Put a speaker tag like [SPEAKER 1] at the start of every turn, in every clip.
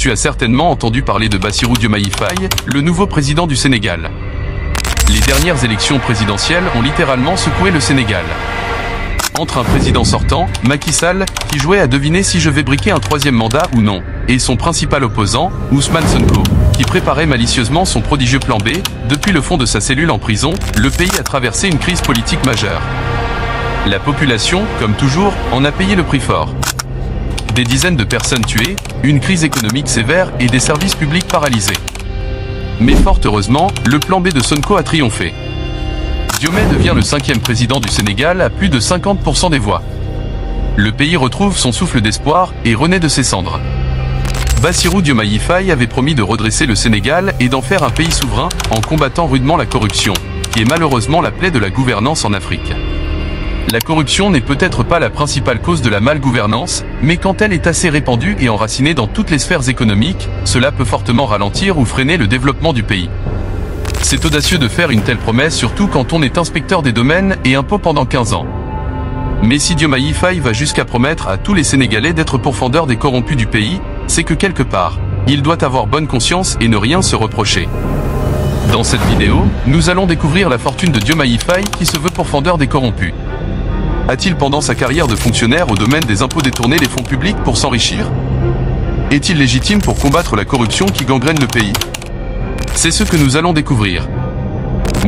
[SPEAKER 1] Tu as certainement entendu parler de Bassirou Diomaye Faye, le nouveau président du Sénégal. Les dernières élections présidentielles ont littéralement secoué le Sénégal. Entre un président sortant, Macky Sall, qui jouait à deviner si je vais briquer un troisième mandat ou non, et son principal opposant, Ousmane Sonko, qui préparait malicieusement son prodigieux plan B, depuis le fond de sa cellule en prison, le pays a traversé une crise politique majeure. La population, comme toujours, en a payé le prix fort. Des dizaines de personnes tuées, une crise économique sévère et des services publics paralysés. Mais fort heureusement, le plan B de Sonko a triomphé. Diomaye devient le 5e président du Sénégal à plus de 50% des voix. Le pays retrouve son souffle d'espoir et renaît de ses cendres. Bassirou Diomaye Faye avait promis de redresser le Sénégal et d'en faire un pays souverain en combattant rudement la corruption, qui est malheureusement la plaie de la gouvernance en Afrique. La corruption n'est peut-être pas la principale cause de la malgouvernance, mais quand elle est assez répandue et enracinée dans toutes les sphères économiques, cela peut fortement ralentir ou freiner le développement du pays. C'est audacieux de faire une telle promesse, surtout quand on est inspecteur des domaines et impôts pendant 15 ans. Mais si Diomaye Faye va jusqu'à promettre à tous les Sénégalais d'être pourfendeurs des corrompus du pays, c'est que quelque part, il doit avoir bonne conscience et ne rien se reprocher. Dans cette vidéo, nous allons découvrir la fortune de Diomaye Faye qui se veut pourfendeur des corrompus. A-t-il pendant sa carrière de fonctionnaire au domaine des impôts détourné les fonds publics pour s'enrichir? Est-il légitime pour combattre la corruption qui gangrène le pays? C'est ce que nous allons découvrir.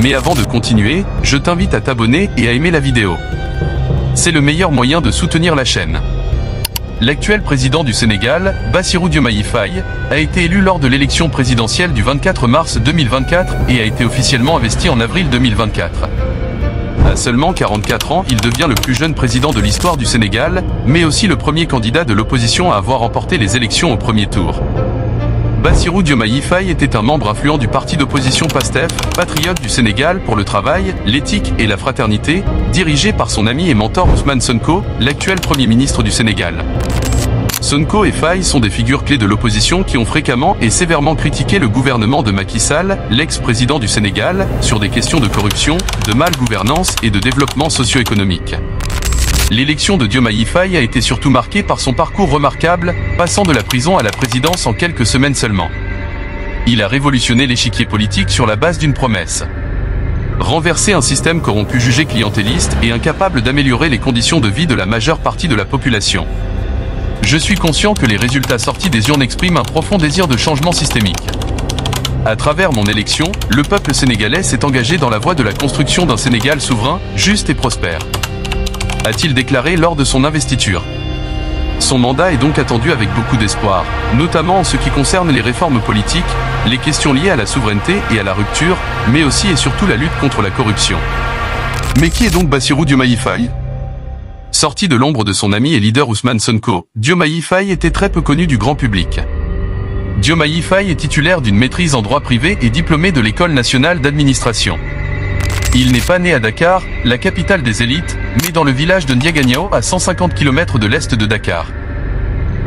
[SPEAKER 1] Mais avant de continuer, je t'invite à t'abonner et à aimer la vidéo. C'est le meilleur moyen de soutenir la chaîne. L'actuel président du Sénégal, Bassirou Diomaye Faye, a été élu lors de l'élection présidentielle du 24 mars 2024 et a été officiellement investi en avril 2024. À seulement 44 ans, il devient le plus jeune président de l'histoire du Sénégal, mais aussi le premier candidat de l'opposition à avoir remporté les élections au premier tour. Bassirou Diomaye Faye était un membre influent du parti d'opposition PASTEF, patriote du Sénégal pour le travail, l'éthique et la fraternité, dirigé par son ami et mentor Ousmane Sonko, l'actuel Premier ministre du Sénégal. Sonko et Faye sont des figures clés de l'opposition qui ont fréquemment et sévèrement critiqué le gouvernement de Macky Sall, l'ex-président du Sénégal, sur des questions de corruption, de mal-gouvernance et de développement socio-économique. L'élection de Diomaye Faye a été surtout marquée par son parcours remarquable, passant de la prison à la présidence en quelques semaines seulement. Il a révolutionné l'échiquier politique sur la base d'une promesse. Renverser un système corrompu jugé clientéliste et incapable d'améliorer les conditions de vie de la majeure partie de la population. Je suis conscient que les résultats sortis des urnes expriment un profond désir de changement systémique. À travers mon élection, le peuple sénégalais s'est engagé dans la voie de la construction d'un Sénégal souverain, juste et prospère. A-t-il déclaré lors de son investiture. Son mandat est donc attendu avec beaucoup d'espoir, notamment en ce qui concerne les réformes politiques, les questions liées à la souveraineté et à la rupture, mais aussi et surtout la lutte contre la corruption. Mais qui est donc Bassirou Diomaye Faye? Sorti de l'ombre de son ami et leader Ousmane Sonko, Diomaye Faye était très peu connu du grand public. Diomaye Faye est titulaire d'une maîtrise en droit privé et diplômé de l'École nationale d'administration. Il n'est pas né à Dakar, la capitale des élites, mais dans le village de Ndiaganiao à 150 km de l'est de Dakar.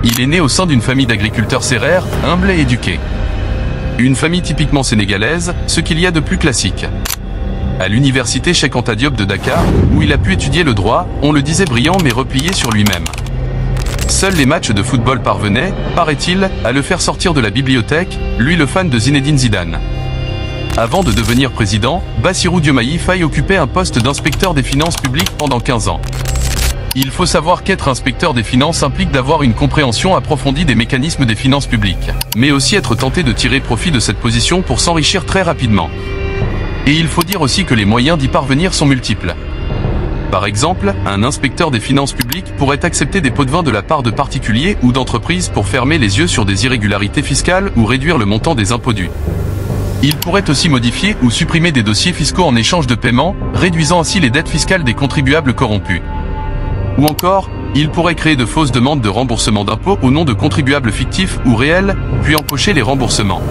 [SPEAKER 1] Il est né au sein d'une famille d'agriculteurs sérères, humbles et éduqués. Une famille typiquement sénégalaise, ce qu'il y a de plus classique. À l'université Cheikh Anta Diop de Dakar, où il a pu étudier le droit, on le disait brillant mais replié sur lui-même. Seuls les matchs de football parvenaient, paraît-il, à le faire sortir de la bibliothèque, lui le fan de Zinedine Zidane. Avant de devenir président, Bassirou Diomaye Faye occupait un poste d'inspecteur des finances publiques pendant 15 ans. Il faut savoir qu'être inspecteur des finances implique d'avoir une compréhension approfondie des mécanismes des finances publiques, mais aussi être tenté de tirer profit de cette position pour s'enrichir très rapidement. Et il faut dire aussi que les moyens d'y parvenir sont multiples. Par exemple, un inspecteur des finances publiques pourrait accepter des pots de vin de la part de particuliers ou d'entreprises pour fermer les yeux sur des irrégularités fiscales ou réduire le montant des impôts dus. Il pourrait aussi modifier ou supprimer des dossiers fiscaux en échange de paiement, réduisant ainsi les dettes fiscales des contribuables corrompus. Ou encore, il pourrait créer de fausses demandes de remboursement d'impôts au nom de contribuables fictifs ou réels, puis empocher les remboursements.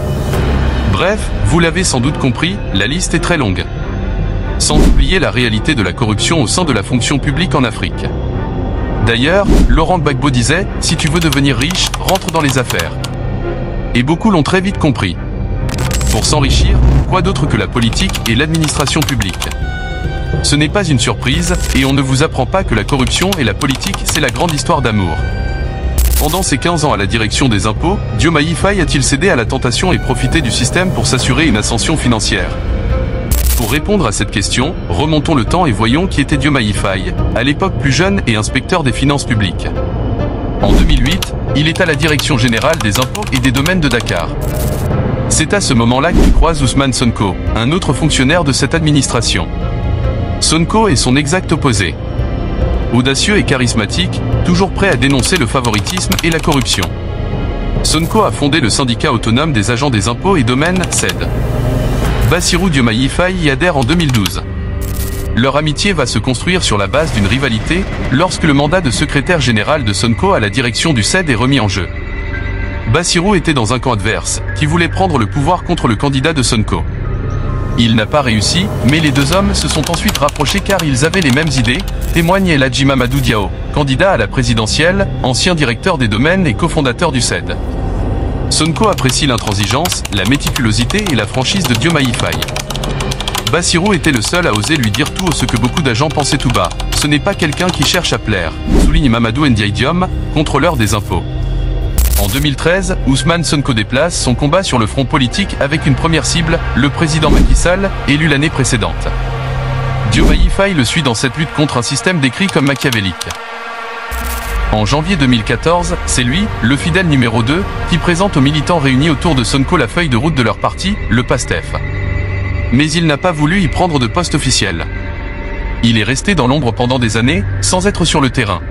[SPEAKER 1] Bref, vous l'avez sans doute compris, la liste est très longue. Sans oublier la réalité de la corruption au sein de la fonction publique en Afrique. D'ailleurs, Laurent Gbagbo disait, si tu veux devenir riche, rentre dans les affaires. Et beaucoup l'ont très vite compris. Pour s'enrichir, quoi d'autre que la politique et l'administration publique? Ce n'est pas une surprise, et on ne vous apprend pas que la corruption et la politique c'est la grande histoire d'amour. Pendant ses 15 ans à la direction des impôts, Diomaye Faye a-t-il cédé à la tentation et profité du système pour s'assurer une ascension financière? Pour répondre à cette question, remontons le temps et voyons qui était Diomaye Faye, à l'époque plus jeune et inspecteur des finances publiques. En 2008, il est à la direction générale des impôts et des domaines de Dakar. C'est à ce moment-là qu'il croise Ousmane Sonko, un autre fonctionnaire de cette administration. Sonko est son exact opposé. Audacieux et charismatique, toujours prêt à dénoncer le favoritisme et la corruption. Sonko a fondé le syndicat autonome des agents des impôts et domaines, SAID. Bassirou Diomaye Faye y adhère en 2012. Leur amitié va se construire sur la base d'une rivalité, lorsque le mandat de secrétaire général de Sonko à la direction du SAID est remis en jeu. Bassirou était dans un camp adverse, qui voulait prendre le pouvoir contre le candidat de Sonko. Il n'a pas réussi, mais les deux hommes se sont ensuite rapprochés car ils avaient les mêmes idées, témoigne El Hadji Mamadou Diao, candidat à la présidentielle, ancien directeur des domaines et cofondateur du SAID. Sonko apprécie l'intransigeance, la méticulosité et la franchise de Diomaye Faye. Bassirou était le seul à oser lui dire tout ce que beaucoup d'agents pensaient tout bas. Ce n'est pas quelqu'un qui cherche à plaire, souligne Mamadou Ndiaye Diom, contrôleur des impôts. En 2013, Ousmane Sonko déplace son combat sur le front politique avec une première cible, le président Macky Sall, élu l'année précédente. Diomaye Faye le suit dans cette lutte contre un système décrit comme machiavélique. En janvier 2014, c'est lui, le fidèle numéro 2, qui présente aux militants réunis autour de Sonko la feuille de route de leur parti, le PASTEF. Mais il n'a pas voulu y prendre de poste officiel. Il est resté dans l'ombre pendant des années, sans être sur le terrain.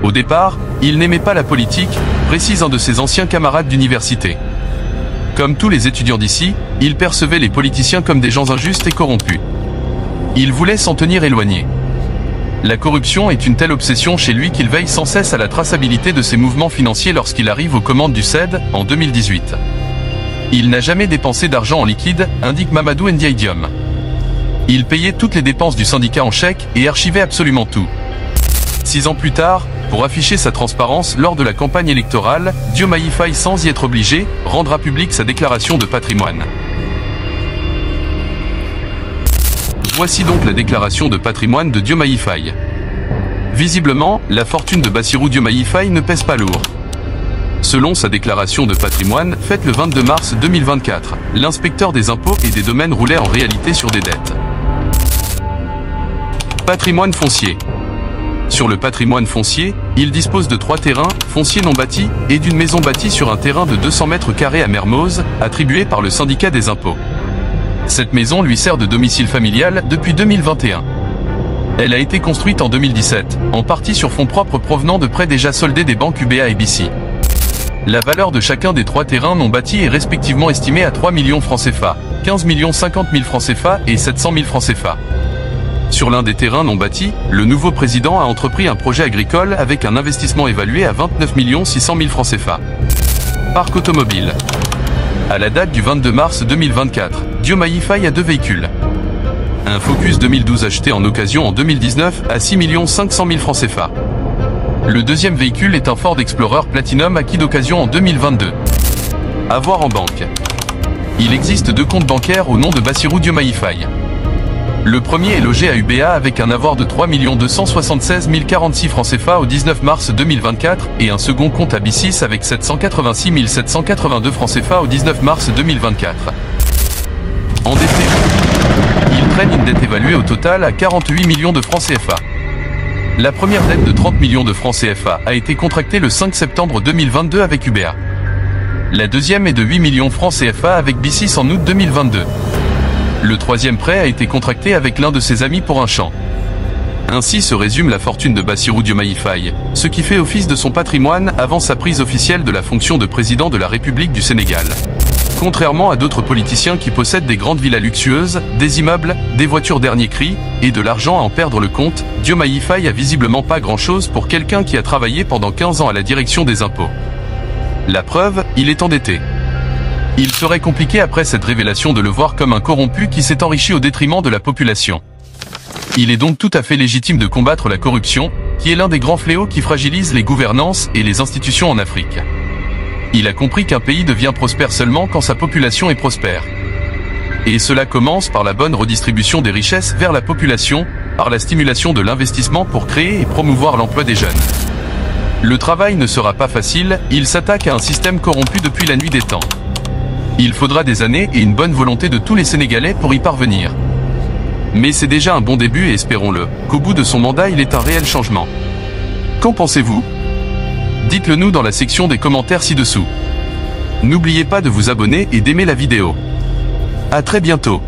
[SPEAKER 1] Au départ, il n'aimait pas la politique, précise un de ses anciens camarades d'université. Comme tous les étudiants d'ici, il percevait les politiciens comme des gens injustes et corrompus. Il voulait s'en tenir éloigné. La corruption est une telle obsession chez lui qu'il veille sans cesse à la traçabilité de ses mouvements financiers lorsqu'il arrive aux commandes du SAID, en 2018. Il n'a jamais dépensé d'argent en liquide, indique Mamadou Ndiaye Diom. Il payait toutes les dépenses du syndicat en chèque et archivait absolument tout. 6 ans plus tard, pour afficher sa transparence lors de la campagne électorale, Diomaye Faye, sans y être obligé, rendra publique sa déclaration de patrimoine. Voici donc la déclaration de patrimoine de Diomaye Faye. Visiblement, la fortune de Bassirou Diomaye Faye ne pèse pas lourd. Selon sa déclaration de patrimoine, faite le 22 mars 2024, l'inspecteur des impôts et des domaines roulait en réalité sur des dettes. Patrimoine foncier. Sur le patrimoine foncier, il dispose de 3 terrains fonciers non bâtis et d'une maison bâtie sur un terrain de 200 mètres carrés à Mermoz, attribué par le syndicat des impôts. Cette maison lui sert de domicile familial depuis 2021. Elle a été construite en 2017, en partie sur fonds propres provenant de prêts déjà soldés des banques UBA et BC. La valeur de chacun des 3 terrains non bâtis est respectivement estimée à 3 millions francs CFA, 15 50 000 francs CFA et 700 000 francs CFA. Sur l'un des terrains non bâtis, le nouveau président a entrepris un projet agricole avec un investissement évalué à 29 600 000 francs CFA. Parc automobile. À la date du 22 mars 2024, Diomaye Faye a 2 véhicules. Un Focus 2012 acheté en occasion en 2019 à 6 500 000 francs CFA. Le deuxième véhicule est un Ford Explorer Platinum acquis d'occasion en 2022. À voir en banque. Il existe 2 comptes bancaires au nom de Bassirou Diomaye Faye. Le premier est logé à UBA avec un avoir de 3 276 046 francs CFA au 19 mars 2024 et un second compte à B6 avec 786 782 francs CFA au 19 mars 2024. Endetté. Il traîne une dette évaluée au total à 48 millions de francs CFA. La première dette de 30 millions de francs CFA a été contractée le 5 septembre 2022 avec UBA. La deuxième est de 8 millions francs CFA avec B6 en août 2022. Le troisième prêt a été contracté avec l'un de ses amis pour un champ. Ainsi se résume la fortune de Bassirou Diomaye Faye, ce qui fait office de son patrimoine avant sa prise officielle de la fonction de président de la République du Sénégal. Contrairement à d'autres politiciens qui possèdent des grandes villas luxueuses, des immeubles, des voitures dernier cri, et de l'argent à en perdre le compte, Diomaye Faye a visiblement pas grand-chose pour quelqu'un qui a travaillé pendant 15 ans à la direction des impôts. La preuve, il est endetté. Il serait compliqué après cette révélation de le voir comme un corrompu qui s'est enrichi au détriment de la population. Il est donc tout à fait légitime de combattre la corruption, qui est l'un des grands fléaux qui fragilisent les gouvernances et les institutions en Afrique. Il a compris qu'un pays devient prospère seulement quand sa population est prospère. Et cela commence par la bonne redistribution des richesses vers la population, par la stimulation de l'investissement pour créer et promouvoir l'emploi des jeunes. Le travail ne sera pas facile, il s'attaque à un système corrompu depuis la nuit des temps. Il faudra des années et une bonne volonté de tous les Sénégalais pour y parvenir. Mais c'est déjà un bon début et espérons-le, qu'au bout de son mandat il ait un réel changement. Qu'en pensez-vous? Dites-le nous dans la section des commentaires ci-dessous. N'oubliez pas de vous abonner et d'aimer la vidéo. À très bientôt.